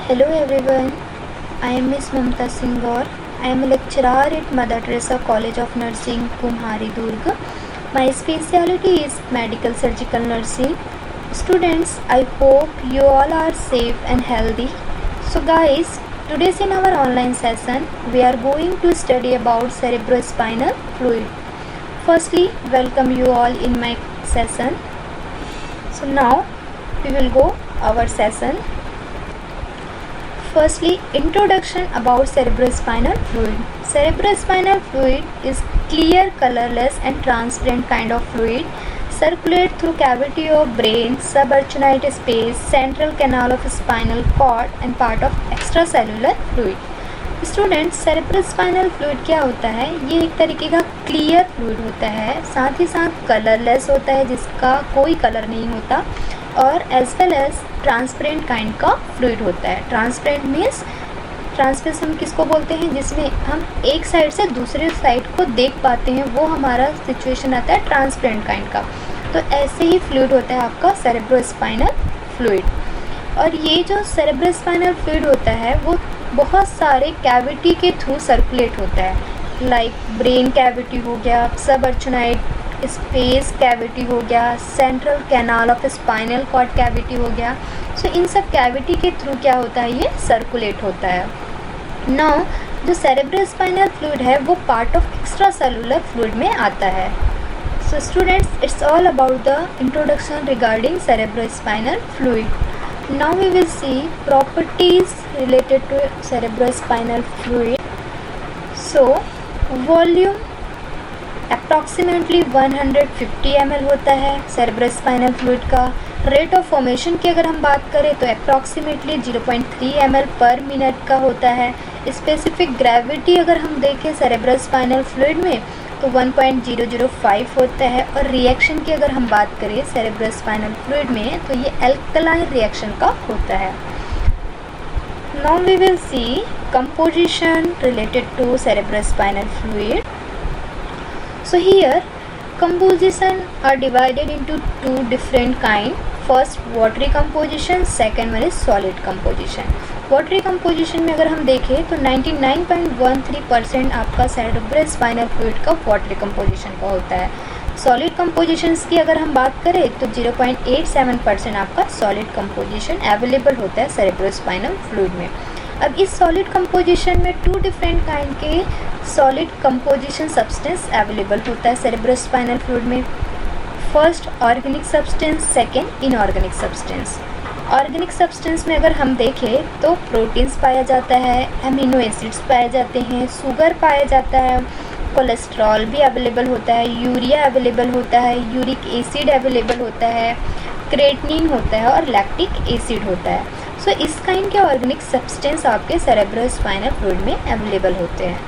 Hello everyone, I am Miss Mamta Singh Gaur. I am a lecturer at Mother Teresa College of Nursing, Kumhari, Durg. My specialty is medical surgical nursing. Students, I hope you all are safe and healthy. So guys, today's in our online session, we are going to study about cerebrospinal fluid. Firstly, welcome you all in my session. So now we will go our session. Firstly, introduction about cerebrospinal fluid. Cerebrospinal fluid is clear, colorless and transparent kind of fluid. Circulate through cavity of brain, subarachnoid space, central canal of spinal cord and part of extracellular fluid. Students, cerebrospinal fluid क्या होता है? ये एक तरीके का clear fluid होता है, साथ ही साथ कलरलेस होता है जिसका कोई कलर नहीं होता, और as well as transparent kind का फ्लूइड होता है. ट्रांसपेरेंट मीन्स ट्रांसपेरेंट हम किसको बोलते हैं? जिसमें हम एक साइड से दूसरे साइड को देख पाते हैं, वो हमारा सिचुएशन आता है ट्रांसपेरेंट काइंड का. तो ऐसे ही फ्लूइड होता है आपका सेरेब्रोस्पाइनल फ्लूइड. और ये जो सेरेब्रोस्पाइनल फ्लूइड होता है वो बहुत सारे कैविटी के थ्रू सर्कुलेट होता है, लाइक ब्रेन कैविटी हो गया, सबअर्चनाइड स्पेस कैविटी हो गया, central canal of spinal cord cavity हो गया. सो इन सब कैविटी के थ्रू क्या होता है? ये सर्कुलेट होता है. नाउ जो सेरेब्रोस्पाइनल फ्लूइड है वो part of extra cellular fluid में आता है. So students, it's all about the introduction regarding cerebrospinal fluid. Now we will see properties related to cerebrospinal fluid. So volume approximately 150 ml होता है cerebrospinal fluid का. Rate of formation की अगर हम बात करें तो अप्रॉक्सीमेटली 0.3 ml पर मिनट का होता है. स्पेसिफिक ग्रेविटी अगर हम देखें सेरेब्रोस्पाइनल फ्लूइड में तो 1.005 होता है. और रिएक्शन की अगर हम बात करें सेरेब्रोस्पाइनल फ्लूइड में तो ये एल्कलाइन रिएक्शन का होता है. Now we will see composition related to cerebrospinal fluid. So here composition are divided into two different kind. First watery composition, second one is solid composition. Watery composition में अगर हम देखें तो 99.13% आपका सेरेब्रोस्पाइनल फ्लूइड का वाटरी कंपोजिशन का होता है. सॉलिड कंपोजिशंस की अगर हम बात करें तो 0.87% आपका सॉलिड कंपोजिशन अवेलेबल होता है सेरेब्रोस्पाइनल फ्लूइड में. अब इस सॉलिड कंपोजिशन में टू डिफरेंट काइंड के सॉलिड कंपोजिशन सब्सटेंस अवेलेबल होता है सेरेब्रोस्पाइनल फ्लूइड में. First organic substance, second inorganic substance. Organic substance में अगर हम देखें तो प्रोटीन्स पाया जाता है, अमीनो एसिड्स पाए जाते हैं, शुगर पाया जाता है, कोलेस्ट्रॉल भी अवेलेबल होता है, यूरिया अवेलेबल होता है, यूरिक एसिड अवेलेबल होता है, क्रेटनिन होता है और लैक्टिक एसिड होता है. सो इस काइंड के ऑर्गेनिक सब्सटेंस आपके सेरेब्रोस्पाइनल फ्लूइड में अवेलेबल होते हैं.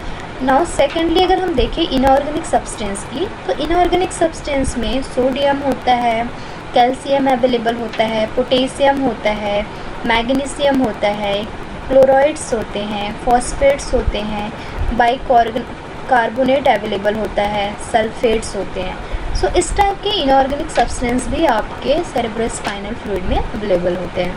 नाउ सेकेंडली अगर हम देखें इनऑर्गेनिक सब्सटेंस की तो इनऑर्गेनिक सब्सटेंस में सोडियम होता है, कैल्शियम अवेलेबल होता है, पोटेशियम होता है, मैग्नीशियम होता है, क्लोराइड्स होते हैं, फॉस्फेट्स होते हैं, बाइकार्बोनेट अवेलेबल होता है, सल्फेट्स होते हैं. सो इस टाइप के इनऑर्गेनिक सब्सटेंस भी आपके सेरेब्रोस्पाइनल फ्लूइड में अवेलेबल होते हैं.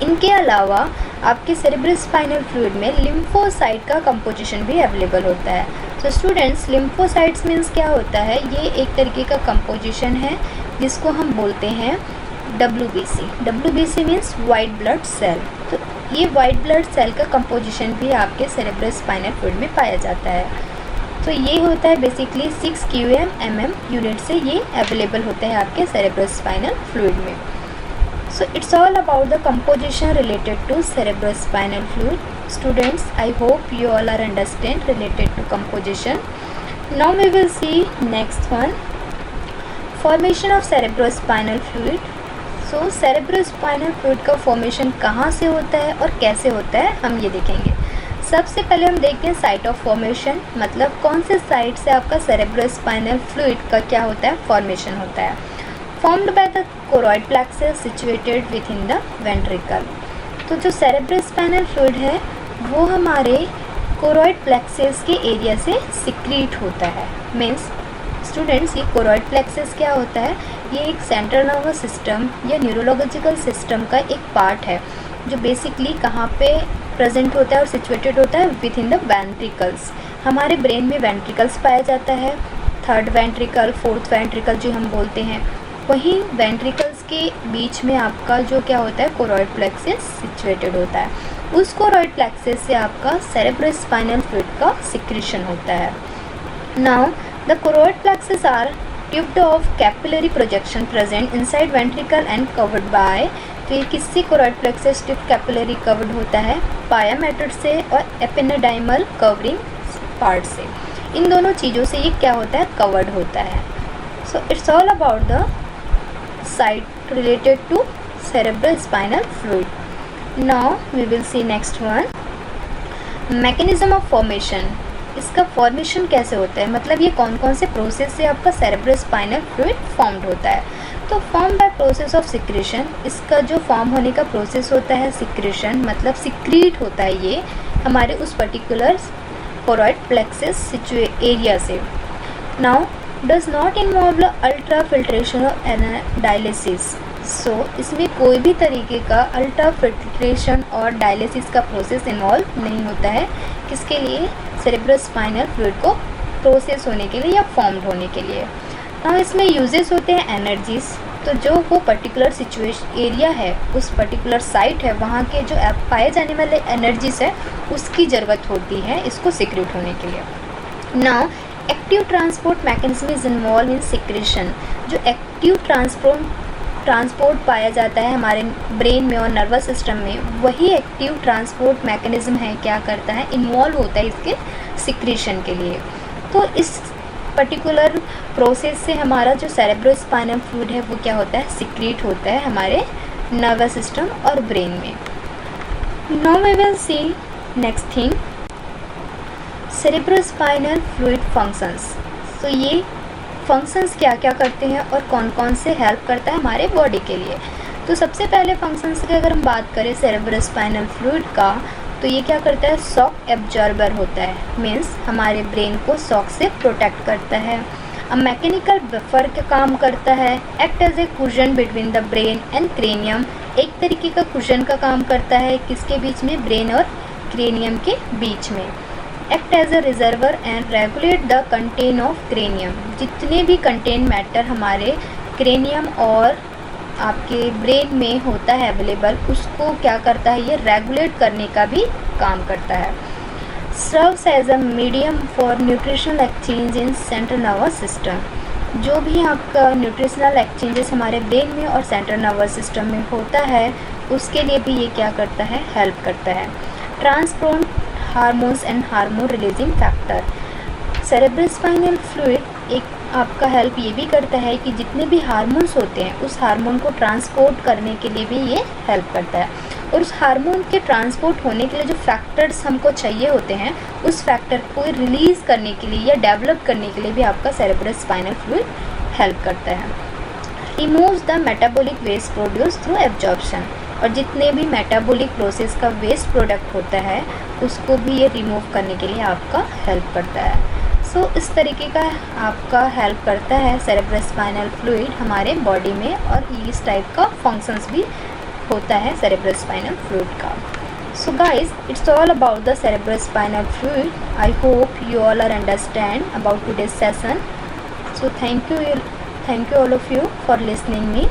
इनके अलावा आपके सेरेब्रोस्पाइनल फ्लूइड में लिम्फोसाइट का कंपोजिशन भी अवेलेबल होता है. तो स्टूडेंट्स, लिम्फोसाइट्स मीन्स क्या होता है? ये एक तरीके का कंपोजिशन है जिसको हम बोलते हैं WBC. WBC means white blood cell. तो ये वाइट ब्लड सेल का कंपोजिशन भी आपके सेरेब्रोस्पाइनल फ्लूइड में पाया जाता है. तो ये होता है बेसिकली 6 qm/mm यूनिट से ये अवेलेबल होता है आपके सेरेब्रोस्पाइनल फ्लूइड में. So it's all about the composition related to cerebrospinal fluid. Students, I hope you all are understand related to composition. Now we will see next one, formation of cerebrospinal fluid. So cerebrospinal fluid का formation कहाँ से होता है और कैसे होता है हम ये देखेंगे. सबसे पहले हम देखते हैं साइट ऑफ फॉर्मेशन, मतलब कौन से साइट से आपका सेरेब्रोस्पाइनल फ्लूइड का क्या होता है? फॉर्मेशन होता है. formed by the choroid plexus situated within the ventricle. तो जो cerebrospinal fluid है वो हमारे choroid plexus के एरिया से सिक्रीट होता है. मीन्स स्टूडेंट्स, ये choroid plexus क्या होता है? ये एक सेंट्रल नर्वस सिस्टम या न्यूरोलॉजिकल सिस्टम का एक पार्ट है जो बेसिकली कहाँ पे प्रेजेंट होता है और सिचुएटेड होता है, विद इन द वेंट्रिकल्स। हमारे ब्रेन में वेंट्रिकल्स पाया जाता है, थर्ड वेंट्रिकल, फोर्थ वेंट्रिकल जो हम बोलते हैं। वहीं वेंट्रिकल्स के बीच में आपका जो क्या होता है, कोरॉइड प्लेक्सस सिचुएटेड होता है। उस कोरॉइड प्लेक्सस से आपका सेरेब्रोस्पाइनल फ्लूइड का सिक्रीशन होता है। Now the choroid plexus are tubed of capillary projection present inside ventricle and covered by. तो ये किससे choroid plexus tube capillary covered होता है, पाया मेथड से और एपिनेडाइमल कवरिंग पार्ट से। इन दोनों चीज़ों से ये क्या होता है, कवर्ड होता है। So it's all about the site related to cerebrospinal fluid. Now we will see next one, mechanism of formation. इसका फॉर्मेशन कैसे होता है, मतलब ये कौन कौन से प्रोसेस से आपका सेरेब्रोस्पाइनल फ्लूइड फॉर्म्ड होता है। तो form by process of secretion, इसका जो फॉर्म होने का प्रोसेस होता है सिक्रेशन, मतलब सिक्रीट होता है ये हमारे उस पर्टिकुलर कोरॉइड प्लेक्सस एरिया से। Now does not involve ultra filtration और डायलिसिस। सो इसमें कोई भी तरीके का अल्ट्रा फिल्ट्रेशन और डायलिसिस का प्रोसेस इन्वॉल्व नहीं होता है। किसके लिए, सेरेब्रोस्पाइनल फ्लूइड को प्रोसेस होने के लिए या फॉर्म्ड होने के लिए। ना इसमें यूजेस होते हैं एनर्जीज, तो जो वो पर्टिकुलर सिचुएशन एरिया है, उस पर्टिकुलर साइट है, वहाँ के जो पाए जाने वाले एनर्जीज है उसकी ज़रूरत होती है इसको सिक्रेट होने के लिए। Now active transport mechanism is involve in secretion. जो एक्टिव ट्रांसपोर्ट पाया जाता है हमारे ब्रेन में और नर्वस सिस्टम में, वही एक्टिव ट्रांसपोर्ट मैकेनिज्म है, क्या करता है, इन्वॉल्व होता है इसके सिक्रेशन के लिए। तो इस पर्टिकुलर प्रोसेस से हमारा जो सेरेब्रोस्पाइनल फ्लूइड है वो क्या होता है, सिक्रीट होता है हमारे नर्वस सिस्टम और ब्रेन में। Now we will see next thing, cerebrospinal fluid functions. तो ये फंक्शंस क्या क्या करते हैं और कौन कौन से हेल्प करता है हमारे बॉडी के लिए। तो सबसे पहले फंक्शंस की अगर हम बात करें सेरेब्रोस्पाइनल फ्लूइड का, तो ये क्या करता है, शॉक एब्जॉर्बर होता है, मीन्स हमारे ब्रेन को शॉक से प्रोटेक्ट करता है। अब मैकेनिकल बफर का काम करता है, act as a cushion between the brain and cranium. एक तरीके का कुशन का काम करता है, किसके बीच में, ब्रेन और क्रेनियम के बीच में। Act as a reservoir and regulate the content of cranium. जितने भी कंटेन मैटर हमारे क्रेनियम और आपके ब्रेन में होता है अवेलेबल, उसको क्या करता है, ये रेगुलेट करने का भी काम करता है। Serves as a medium for nutritional exchange in central nervous system. जो भी आपका न्यूट्रिशनल एक्सचेंजेस हमारे ब्रेन में और सेंट्रल नर्वस सिस्टम में होता है, उसके लिए भी ये क्या करता है, हेल्प करता है। Transport hormones and hormone releasing factor. Cerebrospinal fluid एक आपका हेल्प ये भी करता है कि जितने भी हार्मोन्स होते हैं उस हार्मोन को ट्रांसपोर्ट करने के लिए भी ये हेल्प करता है। और उस हार्मोन के ट्रांसपोर्ट होने के लिए जो फैक्टर्स हमको चाहिए होते हैं, उस फैक्टर को रिलीज़ करने के लिए या डेवलप करने के लिए भी आपका सेरेब्रोस्पाइनल फ्लूइड हेल्प करता है। Removes the metabolic waste produce through absorption. और जितने भी मेटाबॉलिक प्रोसेस का वेस्ट प्रोडक्ट होता है उसको भी ये रिमूव करने के लिए आपका हेल्प करता है। सो इस तरीके का आपका हेल्प करता है सेरेब्रोस्पाइनल फ्लूइड हमारे बॉडी में, और इस टाइप का फंक्शंस भी होता है सेरेब्रोस्पाइनल फ्लूइड का। So guys, it's all about the cerebrospinal fluid. I hope you all are understand about today's session. So thank you all of you for listening me.